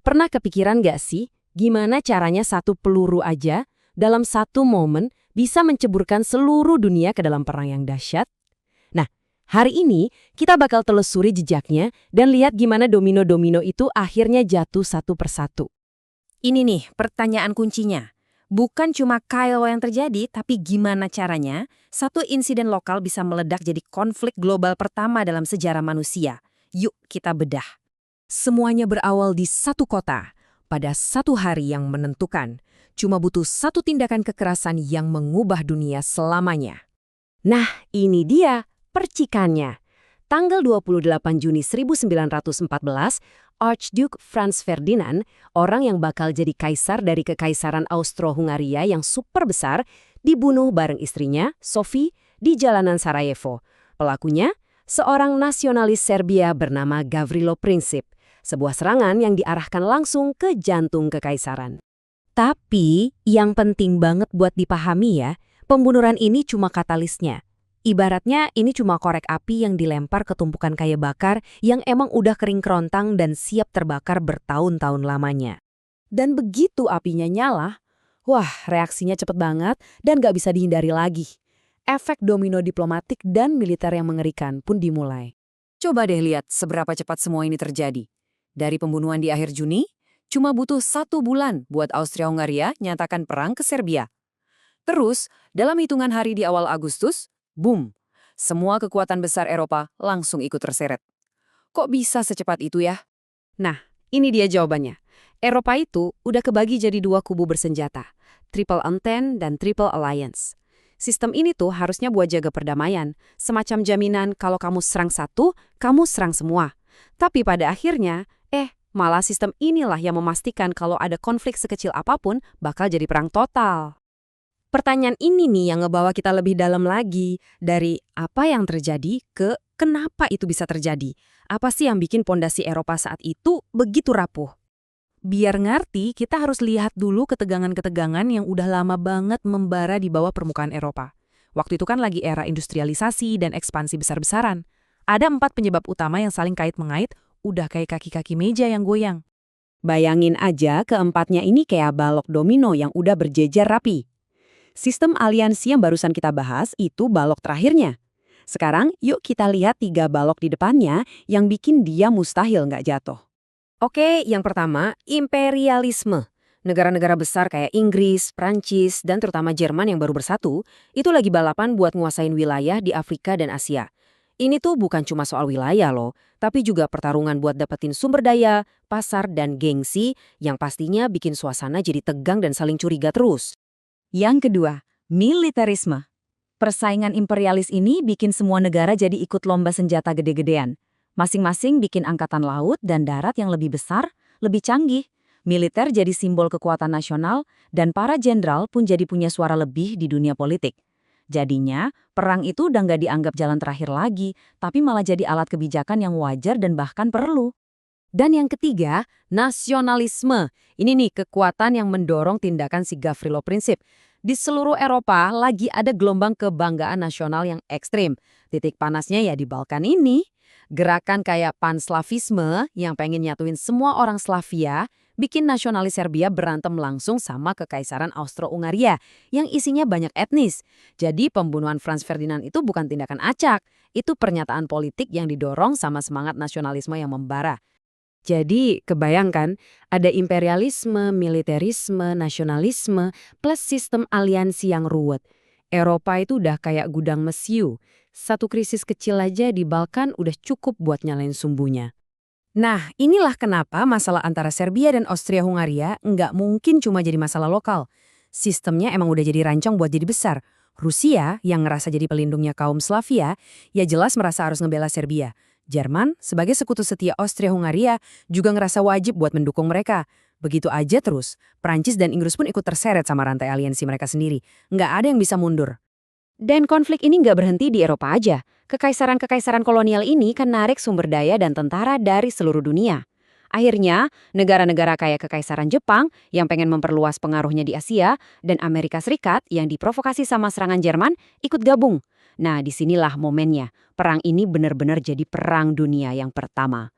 Pernah kepikiran gak sih, gimana caranya satu peluru aja dalam satu momen bisa menceburkan seluruh dunia ke dalam perang yang dahsyat? Nah, hari ini kita bakal telusuri jejaknya dan lihat gimana domino-domino itu akhirnya jatuh satu persatu. Ini nih pertanyaan kuncinya. Bukan cuma Kairo yang terjadi, tapi gimana caranya satu insiden lokal bisa meledak jadi konflik global pertama dalam sejarah manusia. Yuk kita bedah. Semuanya berawal di satu kota, pada satu hari yang menentukan. Cuma butuh satu tindakan kekerasan yang mengubah dunia selamanya. Nah, ini dia percikannya. Tanggal 28 Juni 1914, Archduke Franz Ferdinand, orang yang bakal jadi kaisar dari Kekaisaran Austro-Hungaria yang super besar, dibunuh bareng istrinya, Sophie, di jalanan Sarajevo. Pelakunya, seorang nasionalis Serbia bernama Gavrilo Princip. Sebuah serangan yang diarahkan langsung ke jantung kekaisaran. Tapi, yang penting banget buat dipahami ya, pembunuhan ini cuma katalisnya. Ibaratnya ini cuma korek api yang dilempar ke tumpukan kayu bakar yang emang udah kering kerontang dan siap terbakar bertahun-tahun lamanya. Dan begitu apinya nyala, wah reaksinya cepet banget dan gak bisa dihindari lagi. Efek domino diplomatik dan militer yang mengerikan pun dimulai. Coba deh lihat seberapa cepat semua ini terjadi. Dari pembunuhan di akhir Juni, cuma butuh 1 bulan buat Austria-Hungaria nyatakan perang ke Serbia. Terus, dalam hitungan hari di awal Agustus, boom, semua kekuatan besar Eropa langsung ikut terseret. Kok bisa secepat itu ya? Nah, ini dia jawabannya. Eropa itu udah kebagi jadi 2 kubu bersenjata, Triple Entente dan Triple Alliance. Sistem ini tuh harusnya buat jaga perdamaian, semacam jaminan kalau kamu serang satu, kamu serang semua. Tapi pada akhirnya, malah sistem inilah yang memastikan kalau ada konflik sekecil apapun bakal jadi perang total. Pertanyaan ini nih yang ngebawa kita lebih dalam lagi, dari apa yang terjadi ke kenapa itu bisa terjadi. Apa sih yang bikin pondasi Eropa saat itu begitu rapuh? Biar ngerti, kita harus lihat dulu ketegangan-ketegangan yang udah lama banget membara di bawah permukaan Eropa. Waktu itu kan lagi era industrialisasi dan ekspansi besar-besaran. Ada 4 penyebab utama yang saling kait-mengait, udah kayak kaki-kaki meja yang goyang. Bayangin aja keempatnya ini kayak balok domino yang udah berjejer rapi. Sistem aliansi yang barusan kita bahas itu balok terakhirnya. Sekarang yuk kita lihat 3 balok di depannya yang bikin dia mustahil nggak jatuh. Oke, yang pertama, imperialisme. Negara-negara besar kayak Inggris, Prancis, dan terutama Jerman yang baru bersatu, itu lagi balapan buat nguasain wilayah di Afrika dan Asia. Ini tuh bukan cuma soal wilayah loh, tapi juga pertarungan buat dapetin sumber daya, pasar, dan gengsi yang pastinya bikin suasana jadi tegang dan saling curiga terus. Yang kedua, militerisme. Persaingan imperialis ini bikin semua negara jadi ikut lomba senjata gede-gedean. Masing-masing bikin angkatan laut dan darat yang lebih besar, lebih canggih. Militer jadi simbol kekuatan nasional, dan para jenderal pun jadi punya suara lebih di dunia politik. Jadinya, perang itu udah nggak dianggap jalan terakhir lagi, tapi malah jadi alat kebijakan yang wajar dan bahkan perlu. Dan yang ketiga, nasionalisme. Ini nih kekuatan yang mendorong tindakan si Gavrilo Princip. Di seluruh Eropa lagi ada gelombang kebanggaan nasional yang ekstrim. Titik panasnya ya di Balkan ini. Gerakan kayak Panslavisme yang pengen nyatuin semua orang Slavia, bikin nasionalis Serbia berantem langsung sama Kekaisaran Austro-Hungaria yang isinya banyak etnis. Jadi pembunuhan Franz Ferdinand itu bukan tindakan acak, itu pernyataan politik yang didorong sama semangat nasionalisme yang membara. Jadi kebayangkan ada imperialisme, militerisme, nasionalisme, plus sistem aliansi yang ruwet. Eropa itu udah kayak gudang mesiu. Satu krisis kecil aja di Balkan udah cukup buat nyalain sumbunya. Nah, inilah kenapa masalah antara Serbia dan Austria-Hungaria nggak mungkin cuma jadi masalah lokal. Sistemnya emang udah jadi rancang buat jadi besar. Rusia, yang ngerasa jadi pelindungnya kaum Slavia, ya jelas merasa harus ngebela Serbia. Jerman, sebagai sekutu setia Austria-Hungaria, juga ngerasa wajib buat mendukung mereka. Begitu aja terus, Prancis dan Inggris pun ikut terseret sama rantai aliansi mereka sendiri. Nggak ada yang bisa mundur. Dan konflik ini nggak berhenti di Eropa aja. Kekaisaran-kekaisaran kolonial ini kan narik sumber daya dan tentara dari seluruh dunia. Akhirnya, negara-negara kayak Kekaisaran Jepang yang pengen memperluas pengaruhnya di Asia dan Amerika Serikat yang diprovokasi sama serangan Jerman ikut gabung. Nah, disinilah momennya. Perang ini benar-benar jadi perang dunia yang pertama.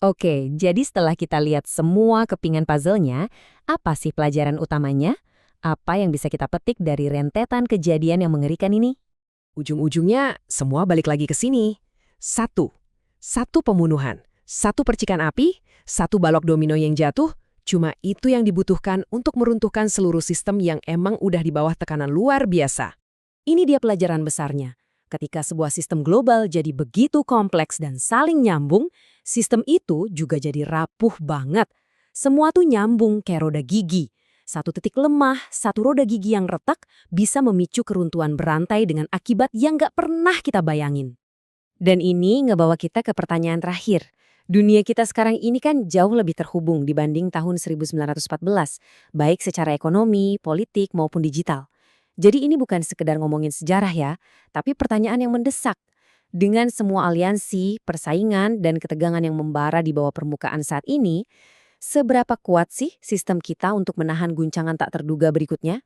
Oke, jadi setelah kita lihat semua kepingan puzzle-nya, apa sih pelajaran utamanya? Apa yang bisa kita petik dari rentetan kejadian yang mengerikan ini? Ujung-ujungnya semua balik lagi ke sini. Satu pembunuhan, satu percikan api, satu balok domino yang jatuh, cuma itu yang dibutuhkan untuk meruntuhkan seluruh sistem yang emang udah di bawah tekanan luar biasa. Ini dia pelajaran besarnya. Ketika sebuah sistem global jadi begitu kompleks dan saling nyambung, sistem itu juga jadi rapuh banget. Semua tuh nyambung kayak roda gigi. Satu titik lemah, satu roda gigi yang retak bisa memicu keruntuhan berantai dengan akibat yang nggak pernah kita bayangin. Dan ini ngebawa kita ke pertanyaan terakhir. Dunia kita sekarang ini kan jauh lebih terhubung dibanding tahun 1914, baik secara ekonomi, politik, maupun digital. Jadi ini bukan sekedar ngomongin sejarah ya, tapi pertanyaan yang mendesak. Dengan semua aliansi, persaingan, dan ketegangan yang membara di bawah permukaan saat ini, seberapa kuat sih sistem kita untuk menahan guncangan tak terduga berikutnya?